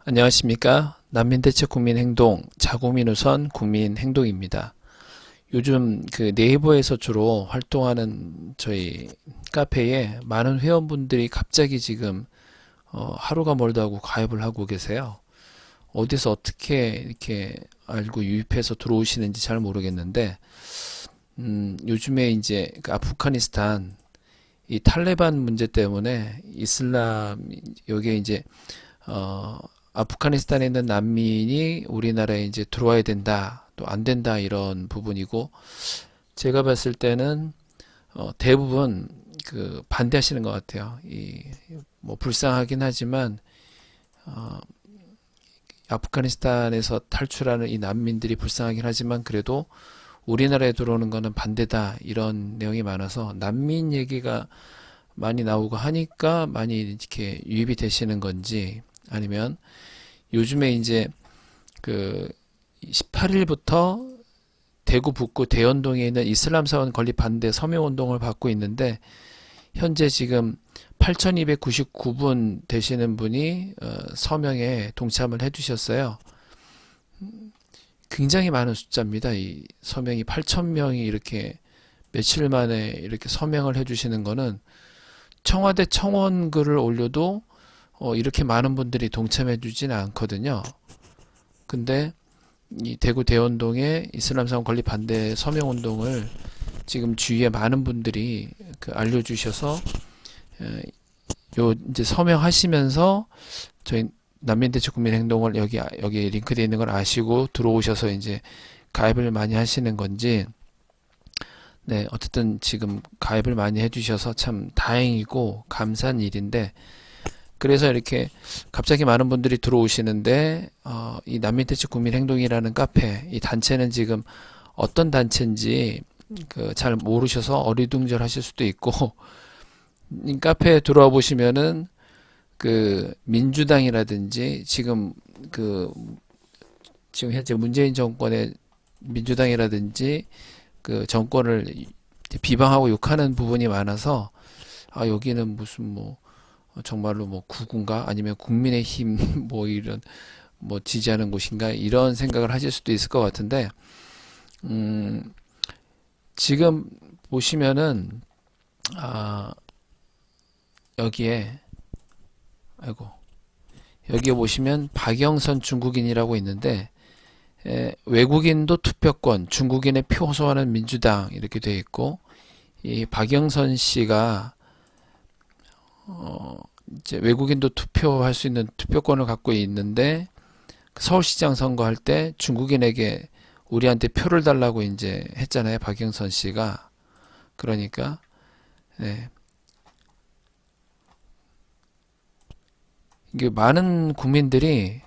안녕하십니까. 난민대책 국민행동 자국민우선 국민행동입니다. 요즘 그 네이버에서 주로 활동하는 저희 카페에 많은 회원분들이 갑자기 지금 하루가 멀다 하고 가입을 하고 계세요. 어디서 어떻게 이렇게 알고 유입해서 들어오시는지 잘 모르겠는데 요즘에 이제 그 아프가니스탄 이 탈레반 문제 때문에 이슬람 여기에 이제 어, 아프가니스탄에 있는 난민이 우리나라에 이제 들어와야 된다, 또 안 된다 이런 부분이고 제가 봤을 때는 대부분 그 반대하시는 것 같아요. 이 뭐 불쌍하긴 하지만 어, 아프가니스탄에서 탈출하는 이 난민들이 불쌍하긴 하지만 그래도 우리나라에 들어오는 거는 반대다 이런 내용이 많아서 난민 얘기가 많이 나오고 하니까 많이 이렇게 유입이 되시는 건지 아니면 요즘에 이제 그 18일부터 대구 북구 대연동에 있는 이슬람 사원 건립 반대 서명 운동을 받고 있는데 현재 지금 8,299분 되시는 분이 서명에 동참을 해주셨어요. 굉장히 많은 숫자입니다. 이 서명이 8,000명이 이렇게 며칠 만에 이렇게 서명을 해주시는 거는 청와대 청원 글을 올려도 이렇게 많은 분들이 동참해 주지는 않거든요. 근데 이 대구 대원동의 이슬람 사원 건립 반대 서명 운동을 지금 주위에 많은 분들이 그 알려주셔서 요 이제 서명하시면서 저희 난민대책 국민행동을 여기 링크되어 있는 걸 아시고 들어오셔서 이제 가입을 많이 하시는 건지 네 어쨌든 지금 가입을 많이 해주셔서 참 다행이고 감사한 일인데 그래서 이렇게 갑자기 많은 분들이 들어오시는데 이 난민대책 국민행동이라는 카페 이 단체는 지금 어떤 단체인지 그 잘 모르셔서 어리둥절하실 수도 있고 이 카페에 들어와 보시면은 그 민주당이라든지 그 지금 현재 문재인 정권의 민주당이라든지 그 정권을 비방하고 욕하는 부분이 많아서 여기는 무슨 뭐 정말로 뭐 구군가 아니면 국민의힘 뭐 이런 뭐 지지하는 곳인가 이런 생각을 하실 수도 있을 것 같은데 지금 보시면은 아 여기에 아이고 여기에 보시면 박영선 중국인이라고 있는데 외국인도 투표권 중국인의 표 호소하는 민주당 이렇게 되어 있고 이 박영선 씨가 이제 외국인도 투표할 수 있는 투표권을 갖고 있는데 서울시장 선거할 때 중국인에게 우리한테 표를 달라고 이제 했잖아요. 박영선 씨가. 그러니까 네. 이게 많은 국민들이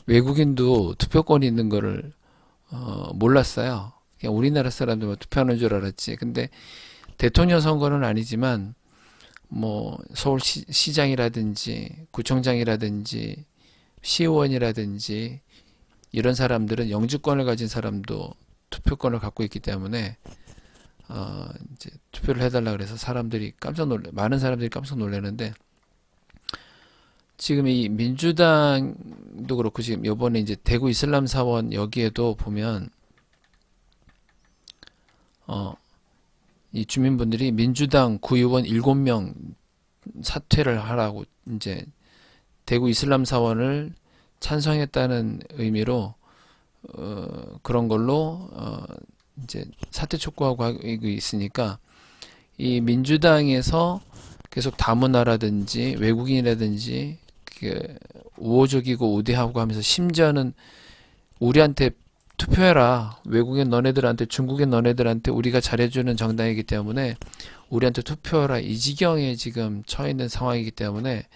외국인도 투표권이 있는 거를 몰랐어요. 그냥 우리나라 사람들만 투표하는 줄 알았지. 근데 대통령 선거는 아니지만 뭐 서울시장이라든지 구청장이라든지 시의원이라든지 이런 사람들은 영주권을 가진 사람도 투표권을 갖고 있기 때문에 이제 투표를 해달라 그래서 많은 사람들이 깜짝 놀라는데 지금 이 민주당도 그렇고 지금 요번에 이제 대구 이슬람 사원 여기에도 보면 이 주민분들이 민주당 구의원 7명 사퇴를 하라고 이제 대구 이슬람 사원을 찬성했다는 의미로 그런 걸로 이제 사퇴 촉구하고 있으니까 이 민주당에서 계속 다문화라든지 외국인이라든지 그 우호적이고 우대하고 하면서 심지어는 우리한테 투표해라. 외국인 너네들한테 중국인 너네들한테 우리가 잘해주는 정당이기 때문에 우리한테 투표해라. 이 지경에 지금 처해 있는 상황이기 때문에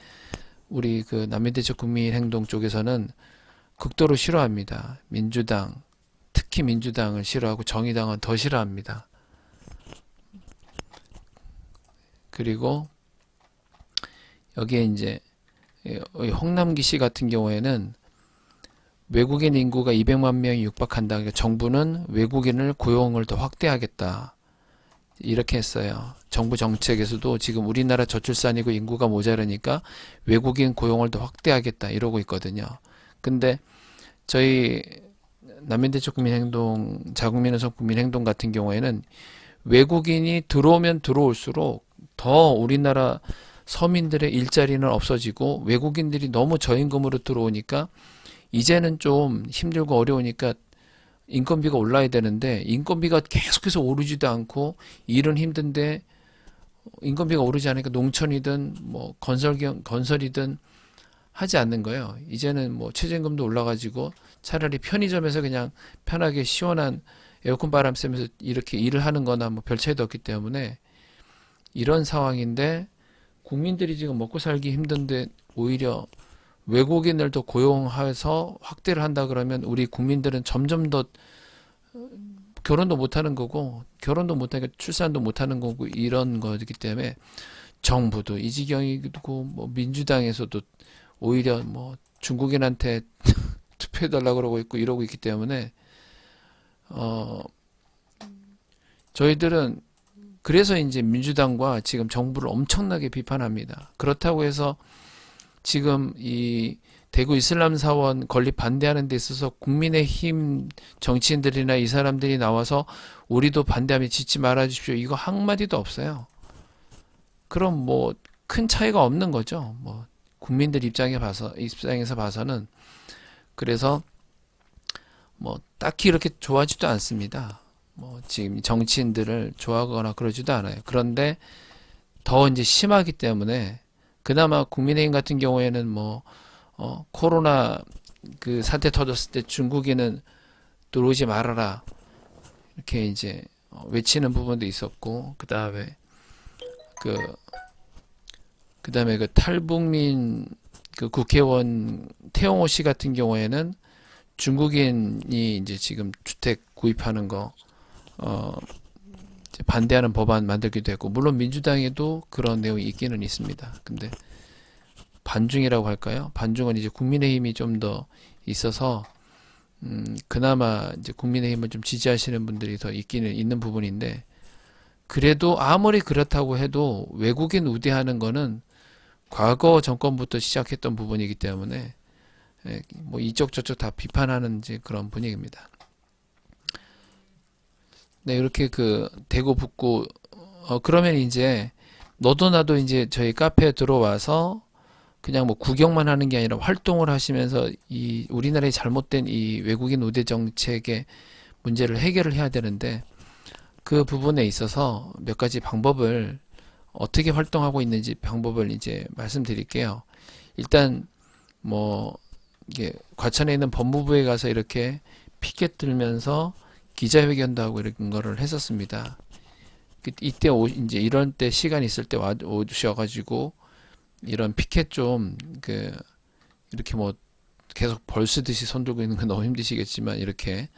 우리 그 난민대책 국민행동 쪽에서는 극도로 싫어합니다. 민주당, 특히 민주당을 싫어하고 정의당은 더 싫어합니다. 그리고 여기에 이제 홍남기 씨 같은 경우에는 외국인 인구가 200만 명이 육박한다. 그러니까 정부는 외국인을 고용을 더 확대하겠다. 이렇게 했어요. 정부 정책에서도 지금 우리나라 저출산이고 인구가 모자라니까 외국인 고용을 더 확대하겠다 이러고 있거든요. 근데 저희 난민대책 국민행동, 자국민의석 국민행동 같은 경우에는 외국인이 들어오면 들어올수록 더 우리나라 서민들의 일자리는 없어지고 외국인들이 너무 저임금으로 들어오니까 이제는 좀 힘들고 어려우니까 인건비가 올라야 되는데 인건비가 계속해서 오르지도 않고 일은 힘든데 인건비가 오르지 않으니까 농촌이든 뭐 건설이든 하지 않는 거예요. 이제는 뭐 최저임금도 올라가지고 차라리 편의점에서 그냥 편하게 시원한 에어컨 바람 쐬면서 이렇게 일을 하는 거나 뭐 별 차이도 없기 때문에 이런 상황인데 국민들이 지금 먹고 살기 힘든데 오히려 외국인을 더 고용해서 확대를 한다 그러면 우리 국민들은 점점 더 결혼도 못하는 거고 결혼도 못하니까 출산도 못하는 거고 이런 거기 때문에 정부도 이 지경이고 뭐 민주당에서도 오히려 뭐 중국인한테 투표해달라고 그러고 있고 이러고 있기 때문에 저희들은 그래서 이제 민주당과 지금 정부를 엄청나게 비판합니다. 그렇다고 해서 지금 이 대구 이슬람 사원 건립 반대하는 데 있어서 국민의힘 정치인들이나 이 사람들이 나와서 우리도 반대하면 짓지 말아 주십시오. 이거 한마디도 없어요. 그럼 뭐 큰 차이가 없는 거죠. 뭐 국민들 입장에서 봐서는 그래서 뭐 딱히 이렇게 좋아하지도 않습니다. 뭐 지금 정치인들을 좋아하거나 그러지도 않아요. 그런데 더 이제 심하기 때문에 그나마 국민의힘 같은 경우에는 뭐 코로나 그 사태 터졌을 때 중국인은 들어오지 말아라 이렇게 이제 외치는 부분도 있었고 그다음에 그 탈북민 그 국회의원 태용호 씨 같은 경우에는 중국인이 이제 지금 주택 구입하는 거 이제 반대하는 법안 만들기도 했고 물론 민주당에도 그런 내용이 있기는 있습니다. 근데 반중이라고 할까요? 반중은 이제 국민의힘이 좀 더 있어서 그나마 이제 국민의힘을 좀 지지하시는 분들이 더 있기는 있는 부분인데 그래도 아무리 그렇다고 해도 외국인 우대하는 거는 과거 정권부터 시작했던 부분이기 때문에 뭐 이쪽 저쪽 다 비판하는 이제 그런 분위기입니다. 네, 이렇게 그 대구 북구 그러면 이제 너도 나도 이제 저희 카페에 들어와서 그냥 뭐 구경만 하는 게 아니라 활동을 하시면서 이 우리나라의 잘못된 이 외국인 우대 정책의 문제를 해결을 해야 되는데 그 부분에 있어서 몇 가지 방법을 어떻게 활동하고 있는지 방법을 이제 말씀드릴게요. 일단 뭐 이게 과천에 있는 법무부에 가서 이렇게 피켓 들면서 기자회견도 하고 이런 거를 했었습니다. 이때 이제 이런 때 시간 있을 때 오셔가지고 이런 피켓 좀 이렇게 뭐 계속 벌 쓰듯이 손 들고 있는 건 너무 힘드시겠지만 이렇게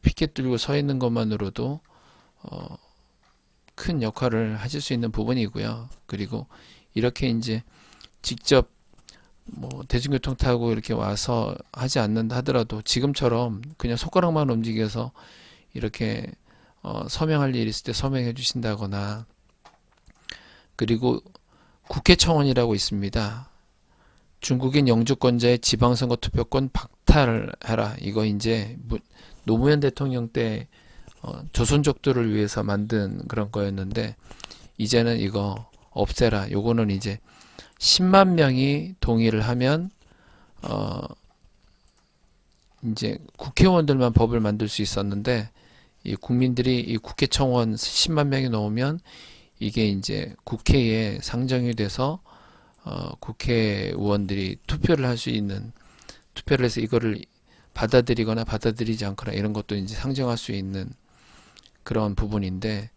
피켓 들고 서 있는 것만으로도 큰 역할을 하실 수 있는 부분이고요. 그리고 이렇게 이제 직접 뭐 대중교통 타고 이렇게 와서 하지 않는다 하더라도 지금처럼 그냥 손가락만 움직여서 이렇게 서명할 일 있을 때 서명해 주신다거나 그리고 국회청원이라고 있습니다. 중국인 영주권자의 지방선거 투표권 박탈해라. 이거 이제 노무현 대통령 때 조선족들을 위해서 만든 그런 거였는데 이제는 이거 없애라. 요거는 이제 10만 명이 동의를 하면 이제 국회의원들만 법을 만들 수 있었는데 이 국민들이 이 국회청원 10만 명이 넘으면 이게 이제 국회에 상정이 돼서 국회의원들이 투표를 할 수 있는 투표를 해서 이거를 받아들이거나 받아들이지 않거나 이런 것도 이제 상정할 수 있는 그런 부분인데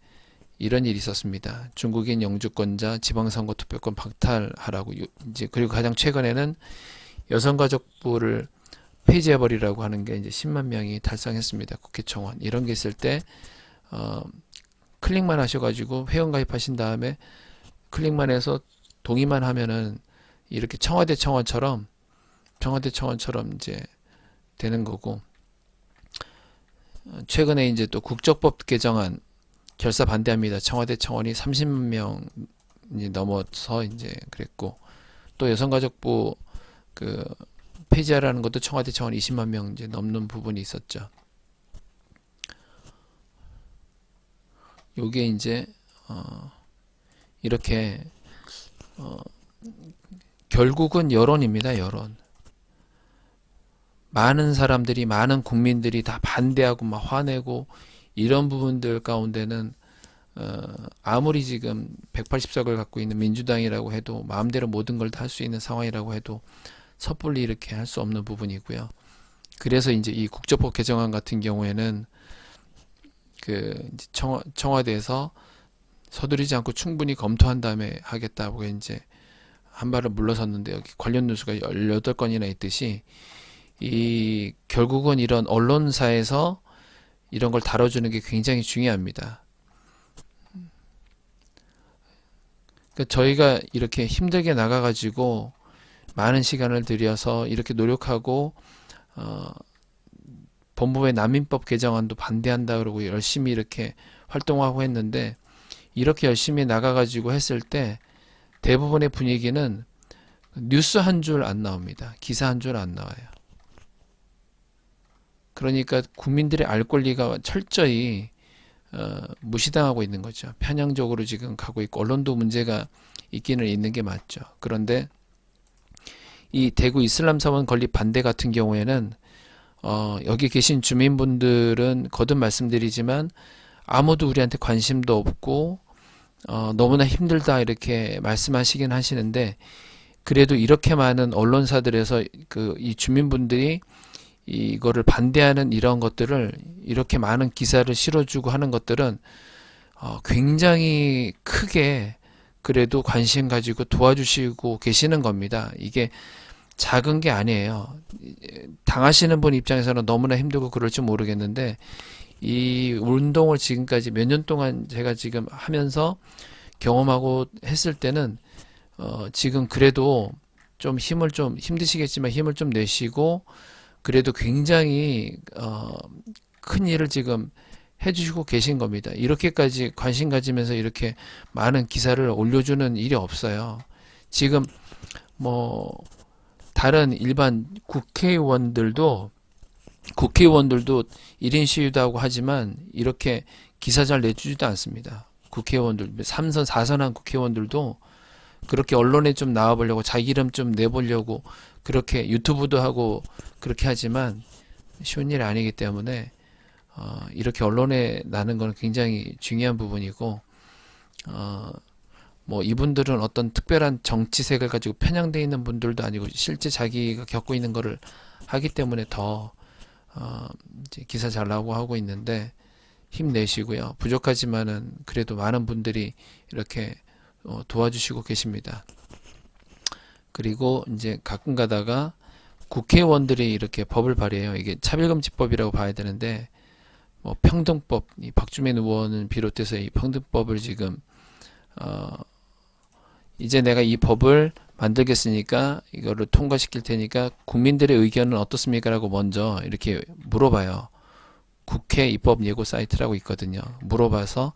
이런 일이 있었습니다. 중국인 영주권자 지방선거 투표권 박탈하라고 이제 그리고 가장 최근에는 여성가족부를 폐지해버리라고 하는 게 이제 10만 명이 달성했습니다. 국회청원 이런 게 있을 때 클릭만 하셔가지고 회원가입하신 다음에 클릭만 해서 동의만 하면은 이렇게 청와대 청원처럼 이제 되는 거고 최근에 이제 또 국적법 개정안 결사 반대합니다. 청와대 청원이 30만 명이 넘어서 이제 그랬고, 또 여성가족부 그 폐지하라는 것도 청와대 청원 20만 명 이제 넘는 부분이 있었죠. 요게 이제 이렇게 결국은 여론입니다. 여론. 많은 사람들이, 많은 국민들이 다 반대하고 막 화내고 이런 부분들 가운데는 아무리 지금 180석을 갖고 있는 민주당이라고 해도 마음대로 모든 걸 다 할 수 있는 상황이라고 해도 섣불리 이렇게 할 수 없는 부분이고요. 그래서 이제 이 국정법 개정안 같은 경우에는 그 청와대에서 서두르지 않고 충분히 검토한 다음에 하겠다고 이제 한 발을 물러섰는데, 여기 관련 뉴스가 18건이나 있듯이 이 결국은 이런 언론사에서 이런 걸 다뤄주는 게 굉장히 중요합니다. 그러니까 저희가 이렇게 힘들게 나가가지고 많은 시간을 들여서 이렇게 노력하고 법무부의 난민법 개정안도 반대한다 그러고 열심히 이렇게 활동하고 했는데, 이렇게 열심히 나가가지고 했을 때 대부분의 분위기는 뉴스 한 줄 안 나옵니다. 기사 한 줄 안 나와요. 그러니까 국민들의 알 권리가 철저히 무시당하고 있는 거죠. 편향적으로 지금 가고 있고, 언론도 문제가 있기는 있는 게 맞죠. 그런데 이 대구 이슬람 사원 건립 반대 같은 경우에는 여기 계신 주민분들은 거듭 말씀드리지만 아무도 우리한테 관심도 없고 너무나 힘들다 이렇게 말씀하시긴 하시는데, 그래도 이렇게 많은 언론사들에서 이 주민분들이 이거를 반대하는 이런 것들을, 이렇게 많은 기사를 실어주고 하는 것들은 굉장히 크게 그래도 관심 가지고 도와주시고 계시는 겁니다. 이게 작은 게 아니에요. 당하시는 분 입장에서는 너무나 힘들고 그럴지 모르겠는데, 이 운동을 지금까지 몇 년 동안 제가 지금 하면서 경험하고 했을 때는 지금 그래도 좀 힘드시겠지만 힘을 좀 내시고 그래도 굉장히 큰 일을 지금 해주시고 계신 겁니다. 이렇게까지 관심 가지면서 이렇게 많은 기사를 올려주는 일이 없어요. 지금 뭐 다른 일반 국회의원들도 1인 시위도 하고 하지만 이렇게 기사 잘 내주지도 않습니다. 국회의원들, 3선, 4선한 국회의원들도 그렇게 언론에 좀 나와보려고, 자기 이름 좀 내보려고 그렇게 유튜브도 하고 그렇게 하지만 쉬운 일이 아니기 때문에 이렇게 언론에 나는 건 굉장히 중요한 부분이고, 뭐 이분들은 어떤 특별한 정치색을 가지고 편향되어 있는 분들도 아니고 실제 자기가 겪고 있는 거를 하기 때문에 더 이제 기사 잘 나오고 하고 있는데, 힘내시고요. 부족하지만은 그래도 많은 분들이 이렇게 도와주시고 계십니다. 그리고 이제 가끔 가다가 국회의원들이 이렇게 법을 발의해요. 이게 차별금지법이라고 봐야 되는데, 뭐 평등법, 이 박주민 의원을 비롯해서 이 평등법을 지금 이제 내가 이 법을 만들겠으니까 이거를 통과시킬 테니까 국민들의 의견은 어떻습니까? 라고 먼저 이렇게 물어봐요. 국회 입법 예고 사이트라고 있거든요. 물어봐서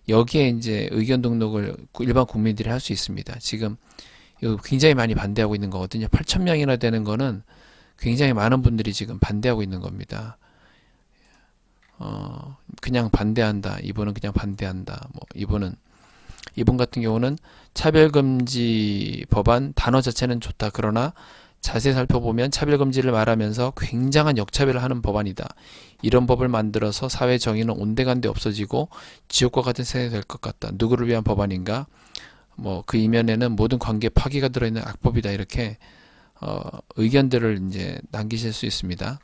여기에 이제 의견 등록을 일반 국민들이 할 수 있습니다. 지금 이거 굉장히 많이 반대하고 있는 거거든요. 8,000명이나 되는 거는 굉장히 많은 분들이 지금 반대하고 있는 겁니다. 그냥 반대한다. 이분은 그냥 반대한다. 뭐 이분 같은 경우는 차별금지 법안 단어 자체는 좋다. 그러나 자세히 살펴보면 차별금지를 말하면서 굉장한 역차별을 하는 법안이다. 이런 법을 만들어서 사회 정의는 온데간데 없어지고 지옥과 같은 세상이 될 것 같다. 누구를 위한 법안인가? 뭐 그 이면에는 모든 관계 파기가 들어있는 악법이다. 이렇게 의견들을 이제 남기실 수 있습니다.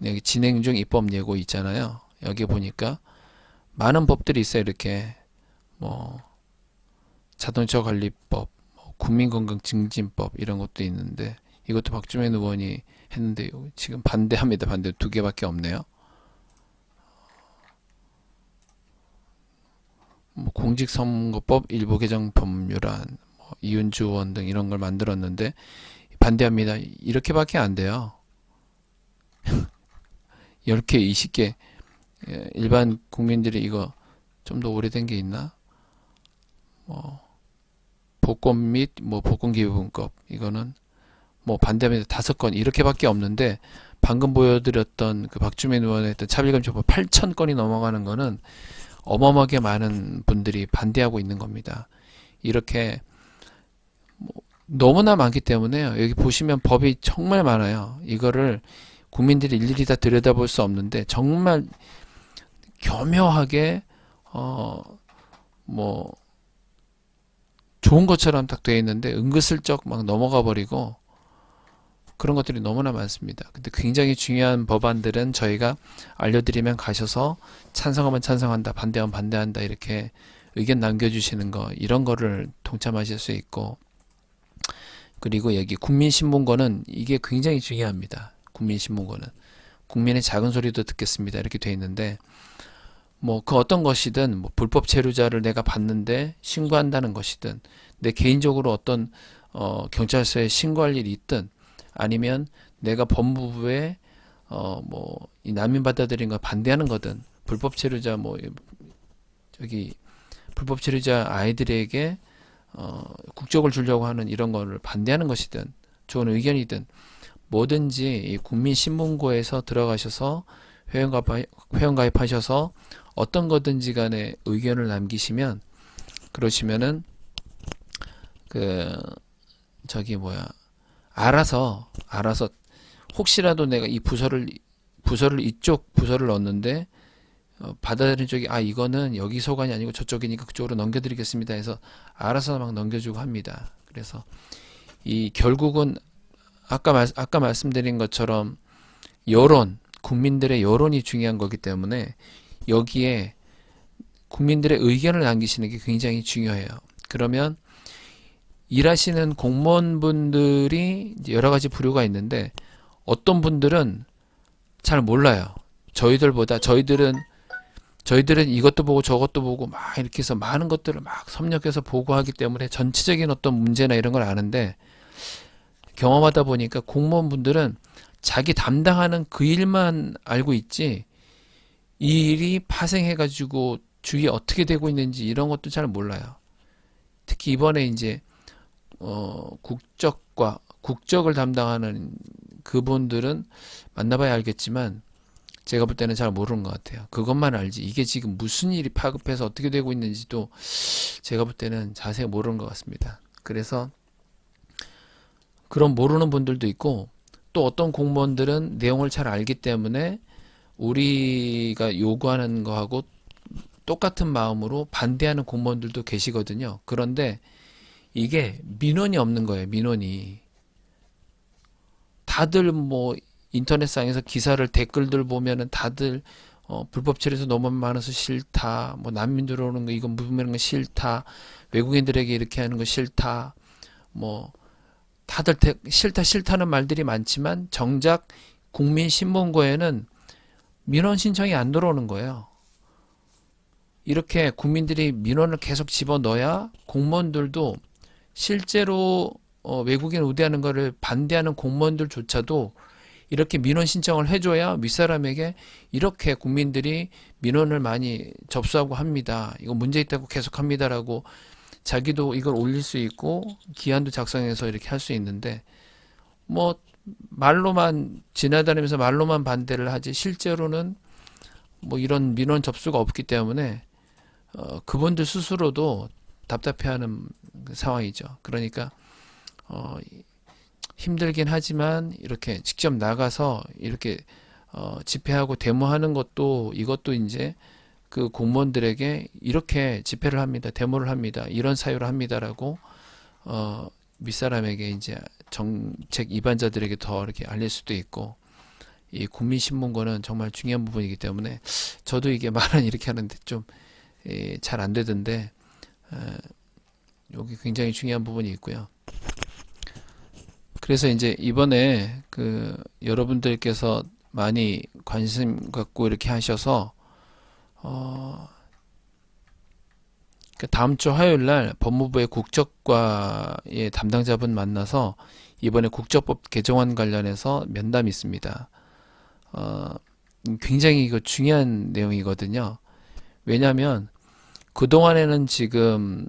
여기 진행 중 입법 예고 있잖아요. 여기 보니까 많은 법들이 있어요. 이렇게 뭐 자동차 관리법, 국민건강증진법 이런 것도 있는데, 이것도 박주민 의원이 했는데 지금 반대합니다. 반대 2개밖에 없네요. 뭐 공직선거법 일부 개정 법률안, 이윤주 의원 등 이런 걸 만들었는데 반대합니다. 이렇게밖에 안 돼요. 10개, 20개 일반 국민들이 이거 좀 더 오래된 게 있나? 뭐 복권 및 뭐 복권기부금법 이거는 뭐 반대하면 5건 이렇게밖에 없는데 방금 보여드렸던 그 박주민 의원의 했던 차별금지법 8,000건이 넘어가는 거는 어마어마하게 많은 분들이 반대하고 있는 겁니다. 이렇게 뭐 너무나 많기 때문에요. 여기 보시면 법이 정말 많아요. 이거를 국민들이 일일이 다 들여다볼 수 없는데 정말 교묘하게 뭐 좋은 것처럼 딱 되어 있는데 은근슬쩍 막 넘어가 버리고 그런 것들이 너무나 많습니다. 근데 굉장히 중요한 법안들은 저희가 알려드리면 가셔서 찬성하면 찬성한다, 반대하면 반대한다 이렇게 의견 남겨주시는 거 이런 거를 동참하실 수 있고 그리고 여기 국민신문고는 이게 굉장히 중요합니다. 국민신문고는 국민의 작은 소리도 듣겠습니다 이렇게 돼 있는데 뭐 그 어떤 것이든 뭐 불법 체류자를 내가 봤는데 신고한다는 것이든 내 개인적으로 어떤 경찰서에 신고할 일이 있든 아니면 내가 법무부에 뭐 이 난민 받아들인 거 반대하는 거든 불법 체류자 뭐 저기 불법 체류자 아이들에게 국적을 주려고 하는 이런 거를 반대하는 것이든 좋은 의견이든 뭐든지 이 국민신문고에서 들어가셔서 회원가입하셔서 어떤 거든지 간에 의견을 남기시면 그러시면은 그 저기 뭐야 알아서 혹시라도 내가 이 부서를 이쪽 부서를 넣었는데 받아들인 쪽이 이거는 여기 소관이 아니고 저쪽이니까 그쪽으로 넘겨드리겠습니다 해서 알아서 막 넘겨주고 합니다. 그래서 이 결국은 아까 말씀드린 것처럼 여론 국민들의 여론이 중요한 거기 때문에 여기에 국민들의 의견을 남기시는 게 굉장히 중요해요. 그러면 일하시는 공무원분들이 여러 가지 부류가 있는데 어떤 분들은 잘 몰라요. 저희들은 이것도 보고 저것도 보고 막 이렇게 해서 많은 것들을 막 섭렵해서 보고하기 때문에 전체적인 어떤 문제나 이런 걸 아는데 경험하다 보니까 공무원분들은 자기 담당하는 그 일만 알고 있지 이 일이 파생해가지고 주위에 어떻게 되고 있는지 이런 것도 잘 몰라요. 특히 이번에 이제 국적을 담당하는 그분들은 만나봐야 알겠지만 제가 볼 때는 잘 모르는 것 같아요. 그것만 알지 이게 지금 무슨 일이 파급해서 어떻게 되고 있는지도 제가 볼 때는 자세히 모르는 것 같습니다. 그래서 그런 모르는 분들도 있고 또 어떤 공무원들은 내용을 잘 알기 때문에 우리가 요구하는 거하고 똑같은 마음으로 반대하는 공무원들도 계시거든요. 그런데 이게 민원이 없는 거예요. 민원이. 다들 뭐 인터넷상에서 기사를 댓글들 보면은 다들 불법 체류에서 너무 많아서 싫다. 뭐 난민 들어오는 거 이건 무분별한 거 싫다. 외국인들에게 이렇게 하는 거 싫다. 뭐 다들 싫다는 말들이 많지만 정작 국민신문고에는 민원 신청이 안 들어오는 거예요. 이렇게 국민들이 민원을 계속 집어넣어야 공무원들도 실제로 외국인 우대하는 것을 반대하는 공무원들조차도 이렇게 민원 신청을 해줘야 윗사람에게 이렇게 국민들이 민원을 많이 접수하고 합니다. 이거 문제 있다고 계속 합니다라고 자기도 이걸 올릴 수 있고 기한도 작성해서 이렇게 할 수 있는데 뭐 말로만 지나다니면서 말로만 반대를 하지 실제로는 뭐 이런 민원 접수가 없기 때문에 그분들 스스로도 답답해하는 상황이죠. 그러니까 힘들긴 하지만 이렇게 직접 나가서 이렇게 집회하고 데모하는 것도 이것도 이제 그 공무원들에게 이렇게 집회를 합니다. 데모를 합니다. 이런 사유를 합니다라고 윗사람에게 이제 정책 위반자들에게 더 이렇게 알릴 수도 있고 이 국민신문고는 정말 중요한 부분이기 때문에 저도 이게 말은 이렇게 하는데 좀 잘 안 되던데 여기 굉장히 중요한 부분이 있고요. 그래서 이제 이번에 그 여러분들께서 많이 관심 갖고 이렇게 하셔서 다음 주 화요일 날 법무부의 국적과의 담당자분 만나서 이번에 국적법 개정안 관련해서 면담이 있습니다. 굉장히 이거 중요한 내용이거든요. 왜냐하면 그동안에는 지금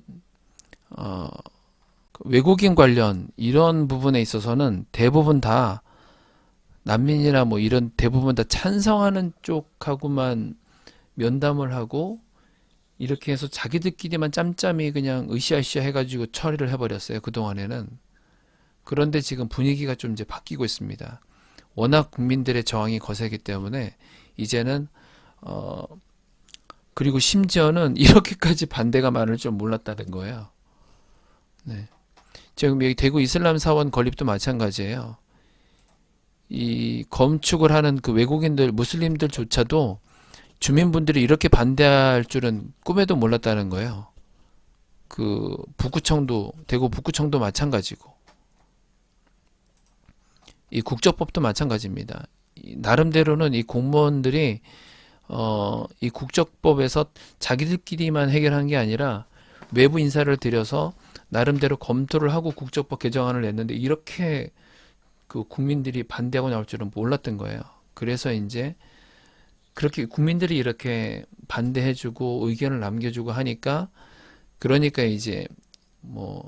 어, 외국인 관련 이런 부분에 있어서는 대부분 다 난민이나 뭐 이런 대부분 다 찬성하는 쪽하고만 면담을 하고 이렇게 해서 자기들끼리만 짬짬이 그냥 으쌰으쌰 해가지고 처리를 해버렸어요. 그동안에는. 그런데 지금 분위기가 좀 이제 바뀌고 있습니다. 워낙 국민들의 저항이 거세기 때문에 이제는 어 그리고 심지어는 이렇게까지 반대가 많을 줄 몰랐다는 거예요. 네. 지금 여기 대구 이슬람 사원 건립도 마찬가지예요. 이 건축을 하는 그 외국인들, 무슬림들조차도 주민분들이 이렇게 반대할 줄은 꿈에도 몰랐다는 거예요. 그 북구청도, 대구 북구청도 마찬가지고 이 국적법도 마찬가지입니다. 나름대로는 이 공무원들이 이 국적법에서 자기들끼리만 해결한 게 아니라 외부 인사를 들여서 나름대로 검토를 하고 국적법 개정안을 냈는데 이렇게 그 국민들이 반대하고 나올 줄은 몰랐던 거예요. 그래서 이제 그렇게 국민들이 이렇게 반대해주고 의견을 남겨주고 하니까 그러니까 이제 뭐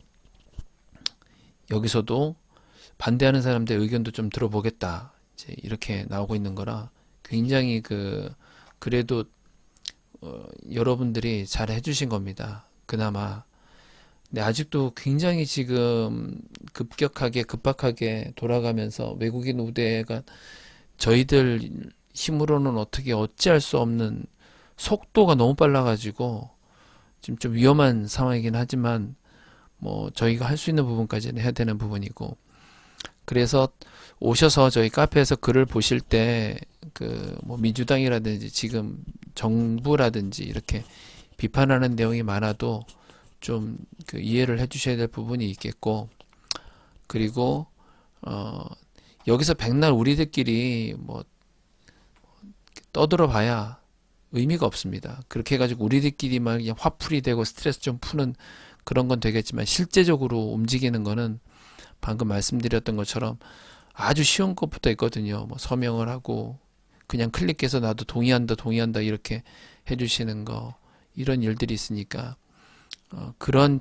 여기서도 반대하는 사람들의 의견도 좀 들어보겠다. 이제 이렇게 나오고 있는 거라 굉장히 그래도 여러분들이 잘 해주신 겁니다. 그나마. 근데 아직도 굉장히 지금 급박하게 돌아가면서 외국인 우대가 저희들 힘으로는 어떻게 어찌할 수 없는 속도가 너무 빨라가지고 지금 좀 위험한 상황이긴 하지만 뭐 저희가 할 수 있는 부분까지는 해야 되는 부분이고 그래서 오셔서 저희 카페에서 글을 보실 때 그 뭐 민주당이라든지 지금 정부라든지 이렇게 비판하는 내용이 많아도 좀 그 이해를 해 주셔야 될 부분이 있겠고 그리고 여기서 백날 우리들끼리 뭐 떠들어 봐야 의미가 없습니다. 그렇게 해가지고 우리들끼리만 그냥 화풀이 되고 스트레스 좀 푸는 그런 건 되겠지만 실제적으로 움직이는 거는 방금 말씀드렸던 것처럼 아주 쉬운 것부터 있거든요. 뭐 서명을 하고 그냥 클릭해서 나도 동의한다 이렇게 해주시는 거 이런 일들이 있으니까 그런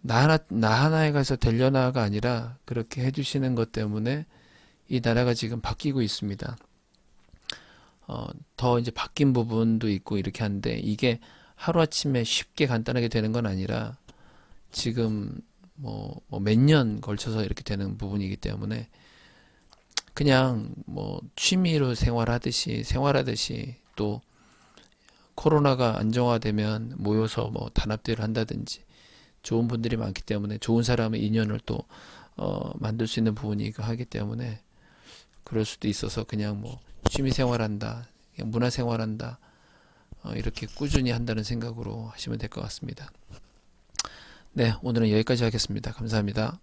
나 하나에 가서 되려나가 아니라 그렇게 해주시는 것 때문에 이 나라가 지금 바뀌고 있습니다. 더 이제 바뀐 부분도 있고 이렇게 하는데 이게 하루아침에 쉽게 간단하게 되는 건 아니라 지금 뭐 몇 년 걸쳐서 이렇게 되는 부분이기 때문에 그냥 뭐 취미로 생활하듯이 또 코로나가 안정화되면 모여서 뭐 단합대회를 한다든지 좋은 분들이 많기 때문에 좋은 사람의 인연을 또 만들 수 있는 부분이 하기 때문에 그럴 수도 있어서 그냥 뭐 취미 생활한다, 그냥 문화 생활한다 이렇게 꾸준히 한다는 생각으로 하시면 될 것 같습니다. 네, 오늘은 여기까지 하겠습니다. 감사합니다.